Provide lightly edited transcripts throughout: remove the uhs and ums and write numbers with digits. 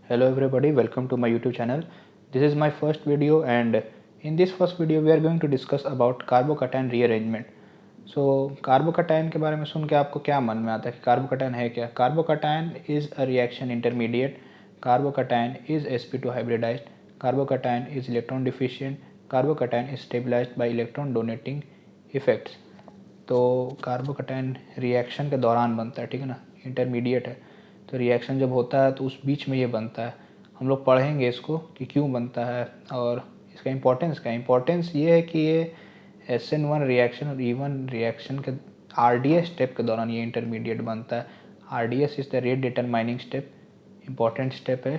Hello everybody, welcome to my YouTube channel. This is my first video and in this first video we are going to discuss about carbocation rearrangement. So carbocation के बारे में सुन के आपको क्या मन में आता है कि कार्बोकैटायन है क्या? Carbocation is a reaction intermediate. Carbocation is sp2 hybridized. Carbocation is electron deficient. Carbocation is stabilized by electron donating effects. तो कार्बोकैटायन रिएक्शन के दौरान बनता है, ठीक है ना, इंटरमीडिएट है. तो रिएक्शन जब होता है तो उस बीच में ये बनता है. हम लोग पढ़ेंगे इसको कि क्यों बनता है और इसका इम्पोर्टेंस ये है कि ये SN1 रिएक्शन और E1 रिएक्शन के RDS स्टेप के दौरान ये इंटरमीडिएट बनता है. RDS is the rate determining step. Important step है.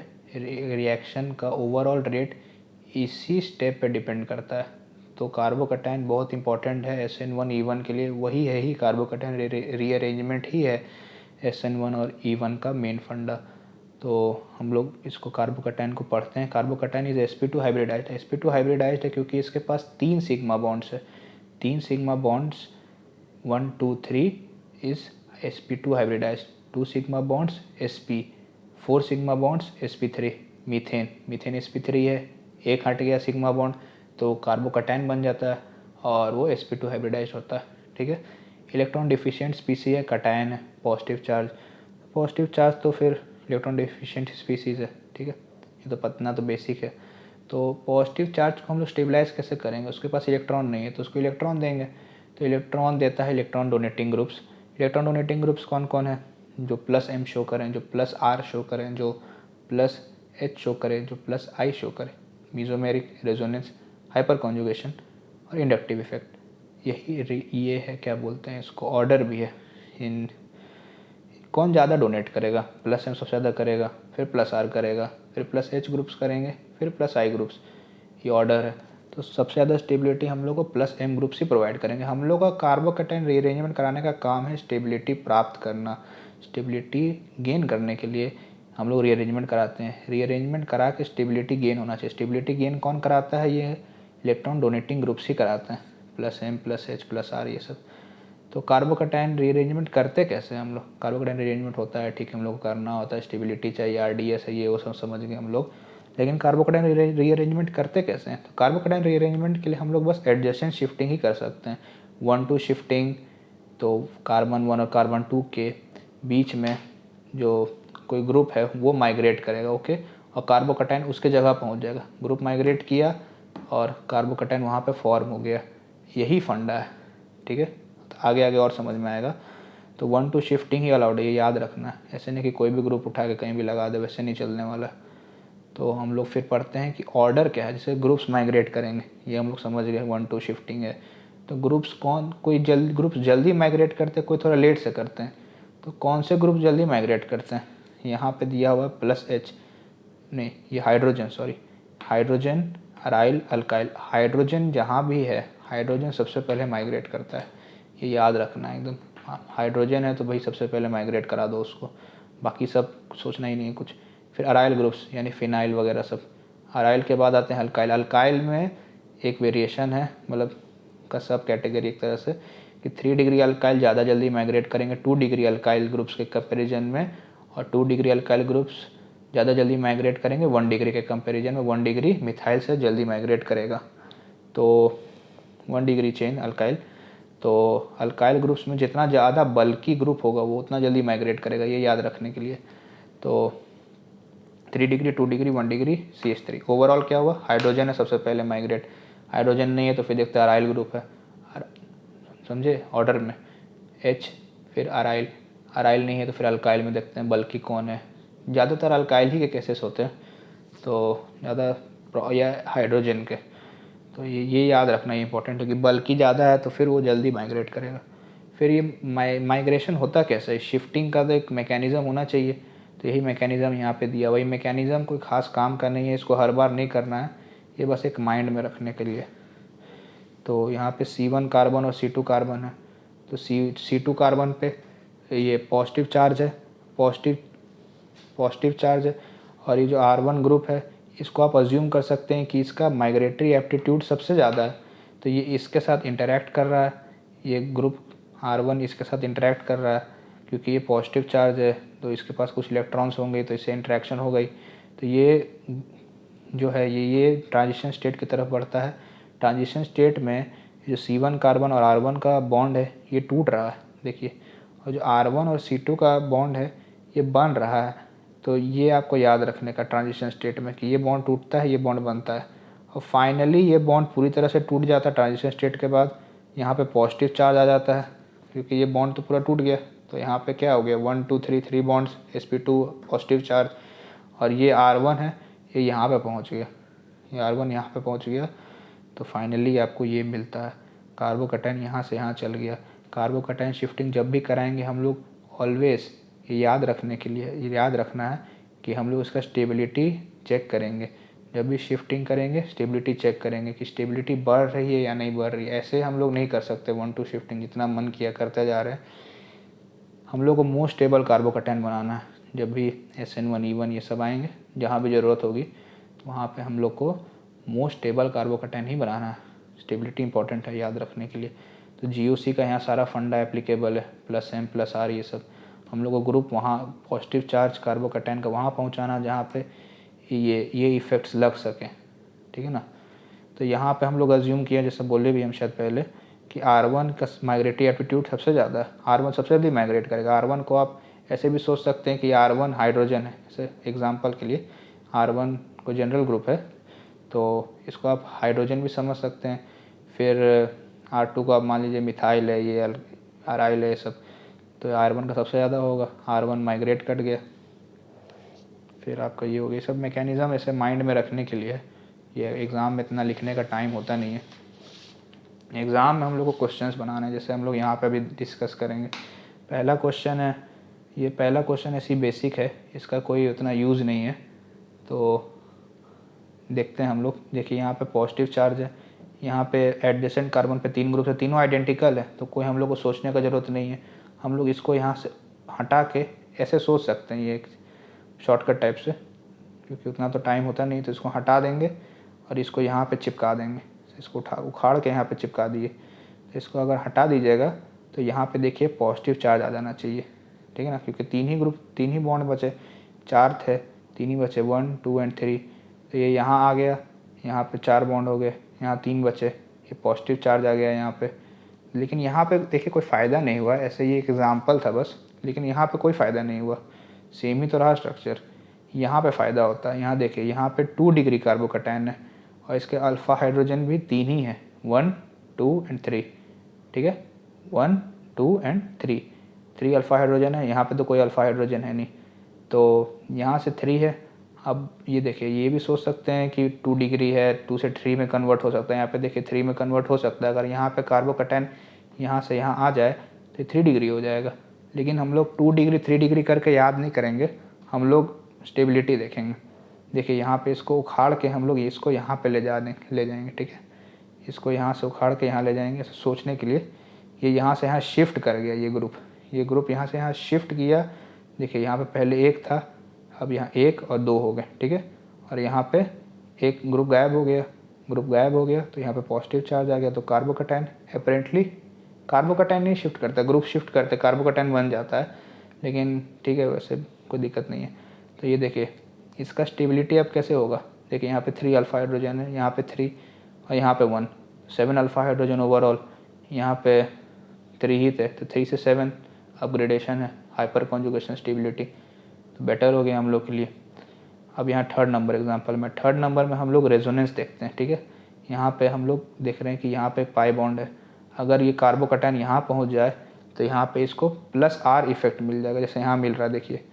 रिएक्शन का ओवरऑल रेट इसी स्टेप पे डिपेंड करता है. तो कार्बोकैटायन बहुत इंपॉर्टेंट है SN1 E1 के लिए. वही है ही कार्बोकैटायन रीअरेंजमेंट ही है SN1 और E1 का मेन फंडा. तो हम लोग इसको कार्बोकैटायन को पढ़ते हैं. Carbocation is sp2 hybridised. sp2 hybridised है क्योंकि इसके पास 3 सिग्मा बॉन्ड्स है. 3 sigma bonds 1 2 3 is sp2 hybridized. 2 sigma bonds sp. 4 sigma bonds sp3. Methane sp3 है. एक हट गया सिग्मा बॉन्ड तो कार्बोकैटायन बन जाता है और वो sp2 हाइब्रिडाइज्ड होता है, ठीक है. इलेक्ट्रॉन डिफिशिएंट स्पीसी है, कैटायन है, पॉजिटिव चार्ज तो फिर इलेक्ट्रॉन डिफिशिएंट स्पीसीज़ है, ठीक है. ये तो पतना तो बेसिक है. तो पॉजिटिव चार्ज को हम लोग स्टेबलाइज कैसे करेंगे? उसके पास इलेक्ट्रॉन नहीं है तो उसको इलेक्ट्रॉन देंगे. तो इलेक्ट्रॉन देता है electron donating groups. Electron donating groups कौन कौन है? जो +M शो करें, जो +R शो करें, जो +H शो करें, जो +I शो करें. मीजोमेरिक रेजोनेंस, हाइपर कॉन्जुगेशन और इंडक्टिव इफेक्ट. ये है, क्या बोलते हैं इसको, ऑर्डर भी है. इन कौन ज़्यादा डोनेट करेगा? +M सबसे ज़्यादा करेगा, फिर +R करेगा, फिर +H ग्रुप्स करेंगे, फिर +I ग्रुप्स. ये ऑर्डर है. तो सबसे ज़्यादा स्टेबिलिटी हम लोग को +M ग्रुप्स ही प्रोवाइड करेंगे. हम लोग का कार्बोकैटायन रीअरेंजमेंट कराने का काम है स्टेबिलिटी प्राप्त करना. स्टेबिलिटी गेन करने के लिए हम लोग रीअरेंजमेंट कराते हैं. रीअरेंजमेंट करा के स्टेबिलिटी गेन होना चाहिए. स्टेबिलिटी गेन कौन कराता है? ये इलेक्ट्रॉन डोनेटिंग ग्रुप्स ही कराते हैं. +M +H +R ये सब. तो कार्बोकैटायन रीअरेंजमेंट करते कैसे हम लोग? कार्बोकैटायन रीअरेंजमेंट होता है, ठीक है, हम लोग को करना होता है. स्टेबिलिटी चाहिए, RDS है, ये वो सब समझ गए हम लोग. लेकिन कार्बोकैटायन रीअरेंजमेंट करते कैसे हैं? तो कार्बोकैटायन रीअरेंजमेंट के लिए हम लोग बस एडजेसेंट शिफ्टिंग ही कर सकते हैं. 1 2 शिफ्टिंग. तो कार्बन 1 और कार्बन 2 के बीच में जो कोई ग्रुप है वो माइग्रेट करेगा, ओके, और कार्बोकैटायन उसके जगह पहुंच जाएगा. ग्रुप माइग्रेट किया और कार्बोकैटायन वहाँ पे फॉर्म हो गया. यही फंडा है, ठीक है. तो आगे आगे और समझ में आएगा. तो 1 2 शिफ्टिंग ही अलाउड है, ये याद रखना है. ऐसे नहीं कि कोई भी ग्रुप उठा के कहीं भी लगा दे, वैसे नहीं चलने वाला. तो हम लोग फिर पढ़ते हैं कि ऑर्डर क्या है. जैसे ग्रुप्स माइग्रेट करेंगे, ये हम लोग समझ गए 1 2 शिफ्टिंग है. तो ग्रुप्स कोई ग्रुप्स जल्दी माइग्रेट करते हैं, कोई थोड़ा लेट से करते हैं. तो कौन से ग्रुप जल्दी माइग्रेट करते हैं? यहाँ पे दिया हुआ है +H, नहीं ये hydrogen, sorry, hydrogen aryl alkyl. Hydrogen जहाँ भी है, हाइड्रोजन सबसे पहले माइग्रेट करता है. ये याद रखना है एकदम. हाइड्रोजन है तो भाई सबसे पहले माइग्रेट करा दो उसको. बाकी सब सोचना ही नहीं है कुछ. फिर अराइल ग्रुप्स यानी फिनाइल वगैरह सब. अराइल के बाद आते हैं अल्काइल. अल्काइल में एक वेरिएशन है, मतलब का सब कैटेगरी एक तरह से, कि 3 डिग्री अल्काइल ज़्यादा जल्दी माइग्रेट करेंगे 2 डिग्री अल्काइल ग्रुप्स के कंपेरिजन में, और 2 डिग्री अल्काइल ग्रुप्स ज़्यादा जल्दी माइग्रेट करेंगे 1 डिग्री के कंपेरिजन में. 1 डिग्री मिथाइल से जल्दी माइग्रेट करेगा. तो 1 डिग्री चेन अल्काइल. तो अल्काइल ग्रुप्स में जितना ज़्यादा बल्कि ग्रुप होगा वो उतना जल्दी माइग्रेट करेगा, ये याद रखने के लिए. तो 3 degree 2 degree 1 degree CH3. Overall क्या हुआ? हाइड्रोजन है सबसे पहले माइग्रेट. हाइड्रोजन नहीं है तो फिर देखते हैं अराइल ग्रुप है, समझे, ऑर्डर में H, फिर अराइल. अराइल नहीं है तो फिर अल्काइल में देखते हैं बल्कि कौन है. ज़्यादातर अल्काइल ही के केसेस होते हैं, तो ज़्यादा या हाइड्रोजन के. तो ये याद रखना इंपॉर्टेंट है कि बल्कि ज़्यादा है तो फिर वो जल्दी माइग्रेट करेगा. फिर ये माइग्रेशन होता कैसे है? शिफ्टिंग का तो एक मैकेनिज़्म होना चाहिए. तो यही मैकेनिज़्म यहाँ पे दिया. वही मैकेनिज़्म कोई ख़ास काम का नहीं है, इसको हर बार नहीं करना है, ये बस एक माइंड में रखने के लिए. तो यहाँ पे C1 कार्बन और C2 कार्बन है. तो C2 कार्बन पे ये पॉजिटिव चार्ज है, पॉजिटिव चार्ज है. और ये जो R1 ग्रुप है इसको आप अज्यूम कर सकते हैं कि इसका माइग्रेटरी एप्टीट्यूड सबसे ज़्यादा है. तो ये इसके साथ इंटरेक्ट कर रहा है, ये ग्रुप R1 इसके साथ इंटरेक्ट कर रहा है क्योंकि ये पॉजिटिव चार्ज है, तो इसके पास कुछ इलेक्ट्रॉन्स होंगे तो इससे इंटरेक्शन हो गई. तो ये जो है ये ट्रांजिशन स्टेट की तरफ बढ़ता है। ट्रांजिशन स्टेट में जो C1 कार्बन और R1 का बॉन्ड है ये टूट रहा है, देखिए, और जो R1 और C2 का बॉन्ड है ये बन रहा है। तो ये आपको याद रखने का ट्रांजिशन स्टेट में कि ये बॉन्ड टूटता है, ये बॉन्ड बनता है, और फाइनली ये बॉन्ड पूरी तरह से टूट जाता है ट्रांजिशन स्टेट के बाद। यहाँ पे पॉजिटिव चार्ज आ जाता है क्योंकि ये बॉन्ड तो पूरा टूट गया। तो यहाँ पे क्या हो गया, 1 2 3 3 बॉन्ड्स, sp2 पॉजिटिव चार्ज, और ये R1 है ये यहाँ पे पहुँच गया, ये R1 यहाँ पे पहुँच गया। तो फाइनली आपको ये मिलता है, कार्बोकैटायन यहाँ से यहाँ चल गया। कार्बोकैटायन शिफ्टिंग जब भी कराएंगे हम लोग ऑलवेज ये याद रखने के लिए, ये याद रखना है कि हम लोग इसका स्टेबिलिटी चेक करेंगे। जब भी शिफ्टिंग करेंगे स्टेबिलिटी चेक करेंगे कि स्टेबिलिटी बढ़ रही है या नहीं बढ़ रही है। ऐसे हम लोग नहीं कर सकते 1-2 शिफ्टिंग, जितना मन किया करते जा रहे हैं। हम लोग को मोस्ट स्टेबल कार्बोकैटायन बनाना है। जब भी SN1 E1 ये सब आएंगे, जहाँ भी ज़रूरत होगी वहाँ पे हम लोग को मोस्ट स्टेबल कार्बोकैटायन ही बनाना है। स्टेबिलिटी इंपॉर्टेंट है याद रखने के लिए। तो GOC का यहाँ सारा फंडा एप्लीकेबल है, +M+R ये सब। हम लोग को ग्रुप वहाँ पॉजिटिव चार्ज कार्बोकैटायन का वहाँ पहुँचाना जहाँ पे ये इफ़ेक्ट्स लग सकें, ठीक है ना। तो यहाँ पे हम लोग अज्यूम किया, जैसे बोले भी हम शायद पहले, कि R1 का माइग्रेटरी एप्टीट्यूड सबसे ज़्यादा है, R1 सबसे जल्दी माइग्रेट करेगा। R1 को आप ऐसे भी सोच सकते हैं कि R1 हाइड्रोजन है, जैसे एग्जांपल के लिए R1 को जनरल ग्रुप है तो इसको आप हाइड्रोजन भी समझ सकते हैं। फिर R2 को आप मान लीजिए मिथाइल है, ये अराइल है, ये सब, तो R1 का सबसे ज़्यादा होगा। R1 माइग्रेट कट गया, फिर आपका ये हो गया। सब मैकेनिज़्म ऐसे माइंड में रखने के लिए, ये एग्ज़ाम में इतना लिखने का टाइम होता नहीं है। एग्ज़ाम में हम लोग को क्वेश्चंस बनाने हैं, जैसे हम लोग यहाँ पे भी डिस्कस करेंगे। पहला क्वेश्चन है, ये पहला क्वेश्चन ऐसी बेसिक है, इसका कोई उतना यूज़ नहीं है, तो देखते हैं हम लोग। देखिए यहाँ पे पॉजिटिव चार्ज है, यहाँ पे एडजेसेंट कार्बन पे 3 ग्रुप है, तीनों आइडेंटिकल है, तो कोई हम लोग को सोचने का ज़रूरत नहीं है। हम लोग इसको यहाँ से हटा के ऐसे सोच सकते हैं, ये एक शॉर्टकट टाइप से, क्योंकि उतना तो टाइम होता नहीं, तो इसको हटा देंगे और इसको यहाँ पे चिपका देंगे। इसको उखाड़ के यहाँ पे चिपका दिए, तो इसको अगर हटा दीजिएगा तो यहाँ पे देखिए पॉजिटिव चार्ज आ जाना चाहिए, ठीक है ना, क्योंकि 3 ही ग्रुप, 3 ही बॉन्ड बचे, 4 थे, 3 ही बचे, 1 2 एंड 3, तो ये यहाँ आ गया, यहाँ पे 4 बॉन्ड हो गए, यहाँ 3 बचे, ये पॉजिटिव चार्ज आ गया यहाँ पे। लेकिन यहाँ पे देखिए कोई फ़ायदा नहीं हुआ, ऐसे ये एक एग्जाम्पल था बस, लेकिन यहाँ पे कोई फ़ायदा नहीं हुआ, सेम ही तो रहा स्ट्रक्चर। यहाँ पे फ़ायदा होता है, यहाँ देखिए यहाँ पे 2 डिग्री कार्बोकैटायन है और इसके अल्फ़ा हाइड्रोजन भी 3 ही है, 1 2 एंड 3, ठीक है, 1 2 एंड 3 अल्फ़ा हाइड्रोजन है। यहाँ पे तो कोई अल्फ़ा हाइड्रोजन है नहीं, तो यहाँ से 3 है। अब ये देखिए, ये भी सोच सकते हैं कि 2 डिग्री है, 2 से 3 में कन्वर्ट हो सकता है। यहाँ पे देखिए 3 में कन्वर्ट हो सकता है। अगर यहाँ पे कार्बोकैटायन यहाँ से यहाँ आ जाए तो 3 डिग्री हो जाएगा। लेकिन हम लोग 2 डिग्री 3 डिग्री करके याद नहीं करेंगे, हम लोग स्टेबिलिटी देखेंगे। देखिए यहाँ पे इसको उखाड़ के हम लोग इसको यहाँ पे ले जाएंगे, ठीक है, इसको यहाँ से उखाड़ के यहाँ ले जाएंगे, ऐसे सोचने के लिए। ये यहाँ से यहाँ शिफ्ट कर गया, ये ग्रुप यहाँ से यहाँ शिफ्ट किया। देखिए यहाँ पे पहले 1 था, अब यहाँ 1 और 2 हो गए, ठीक है, और यहाँ पे एक ग्रुप गायब हो गया, तो यहाँ पे पॉजिटिव चार्ज आ गया। तो कार्बोकैटायन अपेरेंटली, कार्बोकैटायन नहीं शिफ्ट करता, ग्रुप शिफ्ट करते, कार्बोकैटायन बन जाता है, लेकिन ठीक है, वैसे कोई दिक्कत नहीं है। तो ये देखिए इसका स्टेबिलिटी अब कैसे होगा, देखिए यहाँ पे 3 अल्फ़ा हाइड्रोजन है, यहाँ पे 3 और यहाँ पे 1, 7 अल्फ़ा हाइड्रोजन ओवरऑल। यहाँ पे 3 ही थे, तो 3 से 7 अपग्रेडेशन है, हाइपर कॉन्जुगेशन स्टेबिलिटी, तो बेटर हो गया हम लोग के लिए। अब यहाँ थर्ड नंबर में हम लोग रेजोनेंस देखते हैं, ठीक है। यहाँ पे हम लोग देख रहे हैं कि यहाँ पे पाई बॉन्ड है, अगर ये कार्बोकैटायन यहाँ पहुँच जाए तो यहाँ पे इसको +R इफेक्ट मिल जाएगा, जैसे यहाँ मिल रहा है देखिए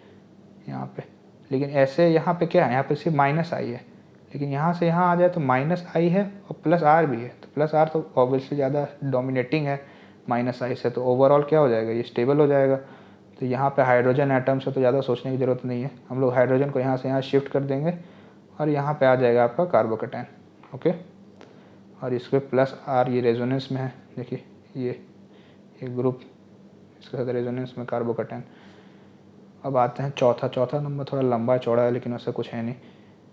यहाँ पे। लेकिन ऐसे यहाँ पे क्या है, यहाँ पे सिर्फ -I है, लेकिन यहाँ से यहाँ आ जाए तो -I है और +R भी है, तो +R तो ऑब्वियसली ज़्यादा डोमिनेटिंग है -I से, तो ओवरऑल क्या हो जाएगा, ये स्टेबल हो जाएगा। तो यहाँ पे हाइड्रोजन एटम से तो ज़्यादा सोचने की ज़रूरत नहीं है, हम लोग हाइड्रोजन को यहाँ से यहाँ शिफ्ट कर देंगे और यहाँ पे आ जाएगा आपका कार्बोकैटायन, ओके। और इसके +R ये रेजोनेंस में है, देखिए ये एक ग्रुप इसके साथ रेजोनेंस में कार्बोकैटायन। अब आते हैं चौथा नंबर, थोड़ा लंबा चौड़ा है लेकिन वैसा कुछ है नहीं।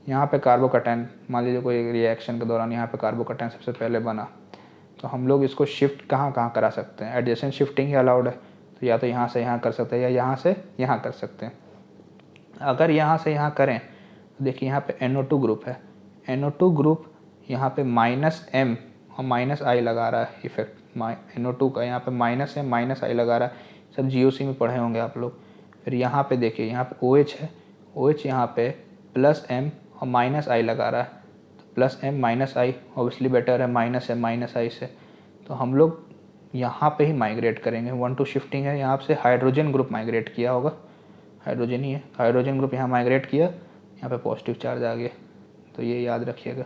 यहाँ पे कार्बोकैटायन, मान लीजिए कोई रिएक्शन के दौरान यहाँ पे कार्बोकैटायन सबसे पहले बना, तो हम लोग इसको शिफ्ट कहाँ करा सकते हैं, एडजेसेंट शिफ्टिंग ही अलाउड है, तो या तो यहाँ से यहाँ कर सकते हैं या यहाँ से यहाँ कर सकते हैं। अगर यहाँ से यहाँ करें देखिए यहाँ पे NO2 ग्रुप है, NO2 ग्रुप यहाँ पे -M और -I लगा रहा है इफेक्ट, NO2 का यहाँ पे -M -I लगा रहा है, सब GOC में पढ़े होंगे आप लोग। फिर यहाँ पे देखिए, यहाँ पे OH है, OH यहाँ पे +M और -I लगा रहा है, तो +M -I ऑब्वियसली बेटर है -M -I से। तो हम लोग यहाँ पे ही माइग्रेट करेंगे, 1 2 शिफ्टिंग है, यहाँ से हाइड्रोजन ग्रुप माइग्रेट किया होगा, हाइड्रोजन ही है, हाइड्रोजन ग्रुप यहाँ माइग्रेट किया, यहाँ पे पॉजिटिव चार्ज आ गया, तो ये याद रखिएगा।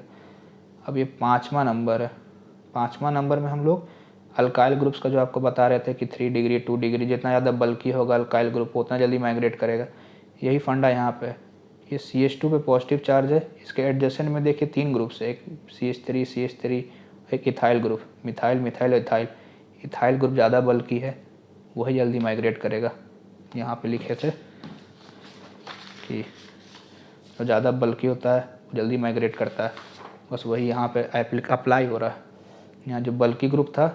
अब ये 5वां नंबर है, 5वां नंबर में हम लोग अल्काइल ग्रुप्स का जो आपको बता रहे थे कि 3 डिग्री 2 डिग्री जितना ज़्यादा बल्कि होगा अल्काइल ग्रुप उतना जल्दी माइग्रेट करेगा, यही फंडा यहाँ पे। ये CH2 पे पॉजिटिव चार्ज है, इसके एडजेसेंट में देखिए 3 ग्रुप्स है, एक CH3 एक ethyl group, methyl methyl ethyl, ethyl group ज़्यादा बल्कि है, वही जल्दी माइग्रेट करेगा। यहाँ पे लिखे थे कि जो ज़्यादा बल्कि होता है वो जल्दी माइग्रेट करता है, बस वही यहाँ पे अप्लाई हो रहा है। यहाँ जो बल्कि ग्रुप था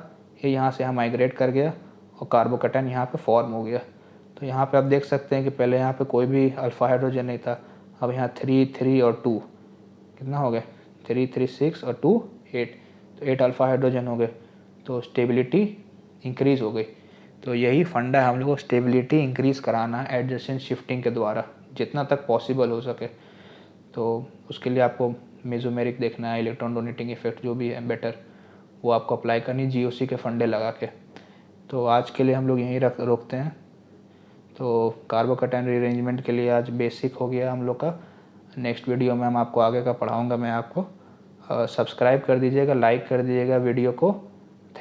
ये यहाँ से यहाँ माइग्रेट कर गया और कार्बोकैटायन यहाँ पे फॉर्म हो गया। तो यहाँ पे आप देख सकते हैं कि पहले यहाँ पे कोई भी अल्फ़ा हाइड्रोजन नहीं था, अब यहाँ 3 3 और 2 कितना हो गए, 3 3 6 और 2 8, तो 8 अल्फ़ा हाइड्रोजन हो गए, तो स्टेबिलिटी इंक्रीज़ हो गई। तो यही फंडा है, हम लोग को स्टेबिलिटी इंक्रीज़ कराना है एडजेसेंट शिफ्टिंग के द्वारा जितना तक पॉसिबल हो सके। तो उसके लिए आपको मेसोमेरिक देखना है, इलेक्ट्रॉन डोनेटिंग इफेक्ट जो भी है बेटर, वो आपको अप्लाई करनी GOC के फंडे लगा के। तो आज के लिए हम लोग यहीं रोकते हैं। तो कार्बोकैटायन रीअरेंजमेंट के लिए आज बेसिक हो गया हम लोग का, नेक्स्ट वीडियो में हम आपको आगे का पढ़ाऊँगा मैं आपको। सब्सक्राइब कर दीजिएगा, लाइक कर दीजिएगा वीडियो को।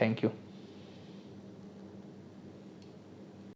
Thank you.